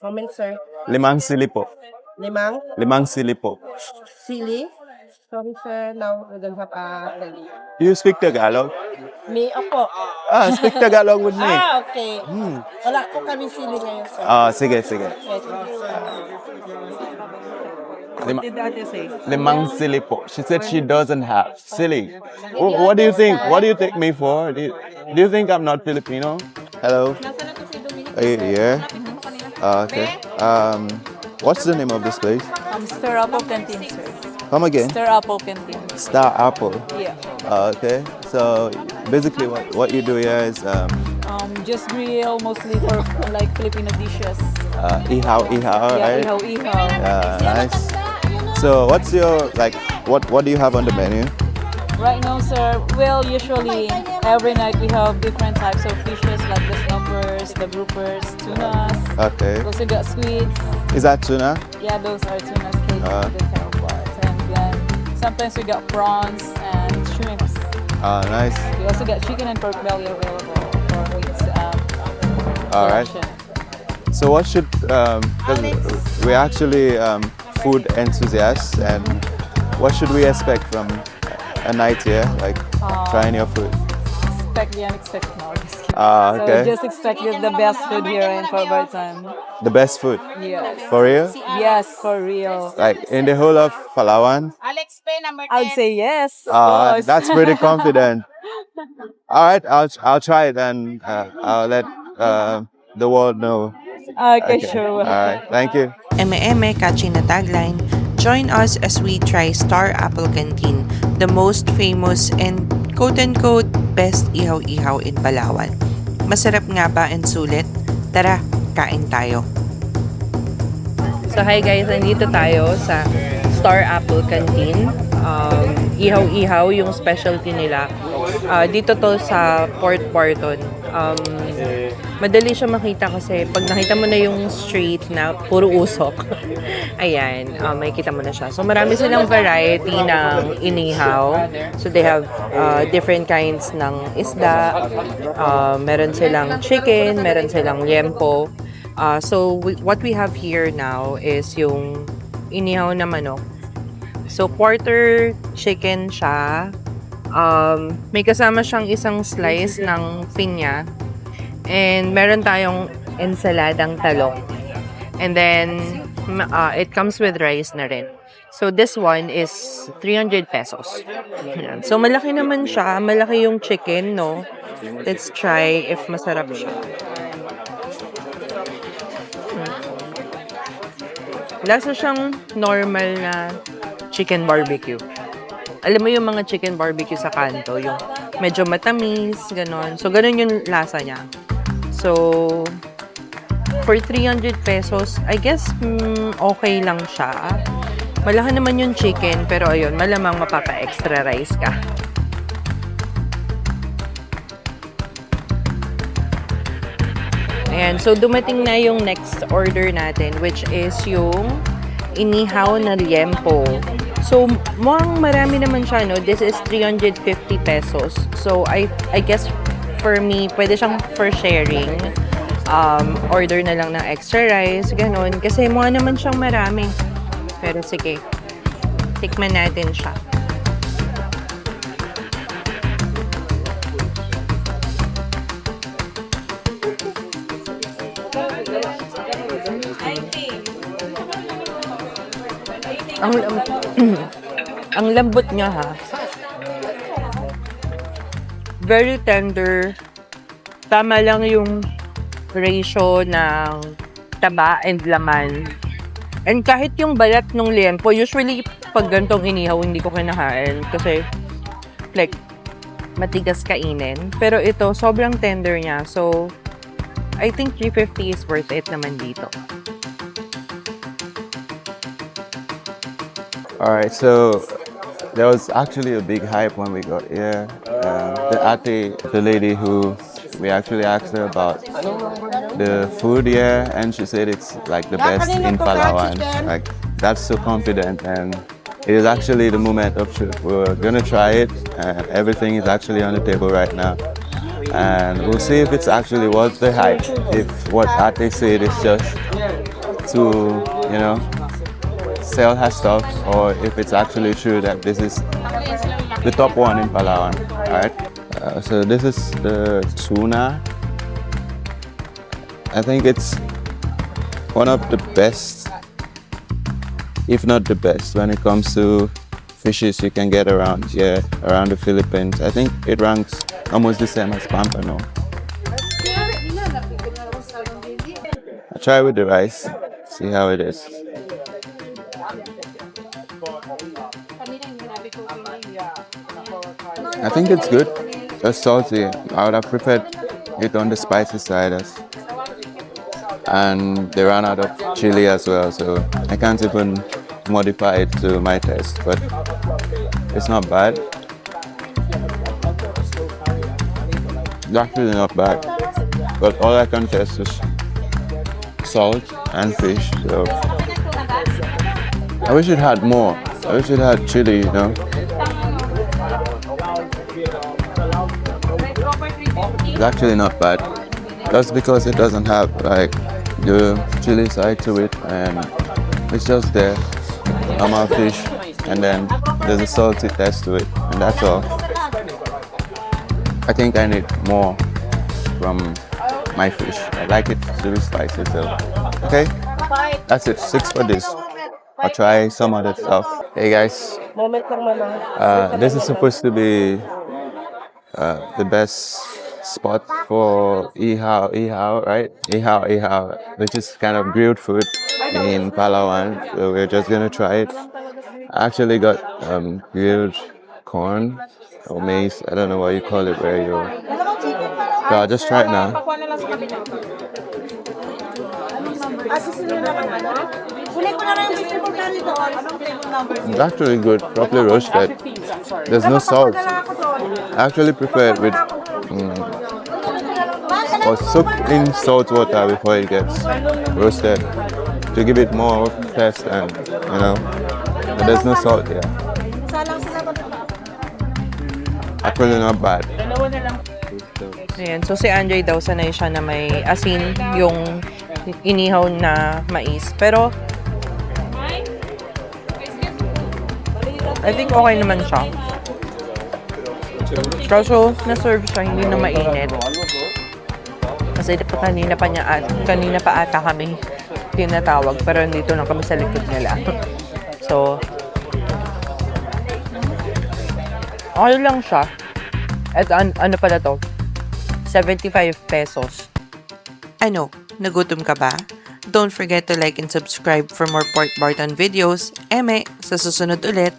Comment, sir. Limang sili po. Limang Limang sili po. sili. Sorry, sir. Now, we don't have sili. You speak Tagalog? Me, opo. Speak Tagalog with me. Okay. Wala po kami sili ngayon, sir. Sige, sige. Yes, sir. Lima, Did ate say? limang sili po. She said she doesn't have sili. What do you think? What do you take me for? Do you think I'm not Filipino? Hello? Yeah. Okay. What's the name of this place? Stir Apple Canteen, sir. Come again? Stir Apple Canteen. Star Apple. Yeah. Okay. So basically, what you do here is Just grill mostly for like Filipino dishes. ihaw, Yeah, right? ihaw-ihaw. Nice. So what's your what do you have on the menu? Right now, sir, well, usually every night we have different types of fishes like the snappers, the groupers, tunas. Okay. We also got squids. Is that tuna? Yeah, those are tunas, the tail parts. And then sometimes we got prawns and shrimps. Nice. We also got chicken and pork belly available for weeks. All right. So what should we're actually food enthusiasts, and what should we expect from a night here, like trying your food? Expect the unexpected. No, just kidding. Okay. So just expect the best food here in Barton. The best food. Yes. For real? Yes, for real. Like in the whole of Palawan? I'd say yes. Of course. That's pretty confident. All right, I'll try it, and I'll let the world know. Okay, sure. All right, thank you. Eme catchy na tagline, join us as we try Star Apple Canteen, the most famous and quote-unquote best ihaw-ihaw in Palawan. Masarap nga ba and sulit? Tara, kain tayo. So hi guys, nandito tayo sa Star Apple Canteen. Ihaw-ihaw yung specialty nila. Dito to sa Port Barton. Madali siya makita kasi pag nakita mo na yung street na puro usok, ayan, makikita mo na siya. So marami silang variety ng inihaw. So they have different kinds ng isda. Meron silang chicken, meron silang liempo. So what we have here now is yung inihaw na manok. So quarter chicken siya. May kasama siyang isang slice ng pinya. And meron tayong ensaladang talong. And then it comes with rice na rin. So this one is 300 pesos. Ayan. So malaki naman siya, malaki yung chicken, no? Let's try if masarap siya. Lasa siyang normal na chicken barbecue. Alam mo yung mga chicken barbecue sa kanto, yung medyo matamis, ganon. So, ganon yung lasa niya. So, for 300 pesos, I guess, okay lang siya. Malaki naman yung chicken, pero ayun, malamang mapapa-extra rice ka. Ayan, so dumating na yung next order natin, which is yung inihaw na liempo. So, mukhang marami naman siya, no? This is 350 pesos. So, I guess, for me, pwede siyang for sharing. Order na lang ng extra rice, ganun. Kasi mukha naman siyang marami. Pero sige, tikman natin siya. Ang lambot niya, ha. Very tender. Tama lang yung ratio ng taba and laman. And kahit yung balat ng liempo, usually pag ganitong inihaw, hindi ko kinakain. Kasi, like, matigas kainin. Pero ito, sobrang tender niya. So, I think 350 is worth it naman dito. Alright, so there was actually a big hype when we got here. The lady who we actually asked her about the food here, and she said it's like the best in Palawan. Like, that's so confident, and it is actually the moment of truth. We're gonna try it, and everything is actually on the table right now. And we'll see if it's actually worth the hype. If what Ate said is just to, sell her stuff, or if it's actually true that this is the top one in Palawan. Alright, so this is the tuna. I think it's one of the best, if not the best, when it comes to fishes you can get around the Philippines. I think it ranks almost the same as pampano. I try with the rice, see how it is. I think it's good, just salty. I would have preferred it on the spicy side, and they ran out of chili as well, so I can't even modify it to my taste, but it's not bad. It's actually not bad, but all I can taste is salt and fish, so I wish it had more. I wish it had chili, It's actually not bad, just because it doesn't have like the chili side to it, and it's just there, normal fish, and then there's a salty taste to it, and that's all. I think I need more from my fish. I like it to be spicy, so okay, that's it. 6 for this. I'll try some other stuff. Hey guys, Moment lang, mama. this is supposed to be the best spot for ihaw, right? Ihaw, which is kind of grilled food in Palawan. So we're just gonna try it. I actually got grilled corn or maize. I don't know what you call it where you. So I'll just try it now. It's actually good, properly roasted. There's no salt. I actually prepare it with or soaked in salt water before it gets roasted to give it more taste, and but there's no salt here. Actually not bad. Ayan, so si Andre daw sanay siya na may asin yung inihaw na mais. Pero I think okay naman siya. Kaso na-serve siya, hindi na mainit. Kasi kanina pa ata kami tinatawag, pero nandito na kami sa likod nila. So, okay lang siya. At ano pala to? 75 pesos. Ano, nagutom ka ba? Don't forget to like and subscribe for more Port Barton videos. Eme, sa susunod ulit.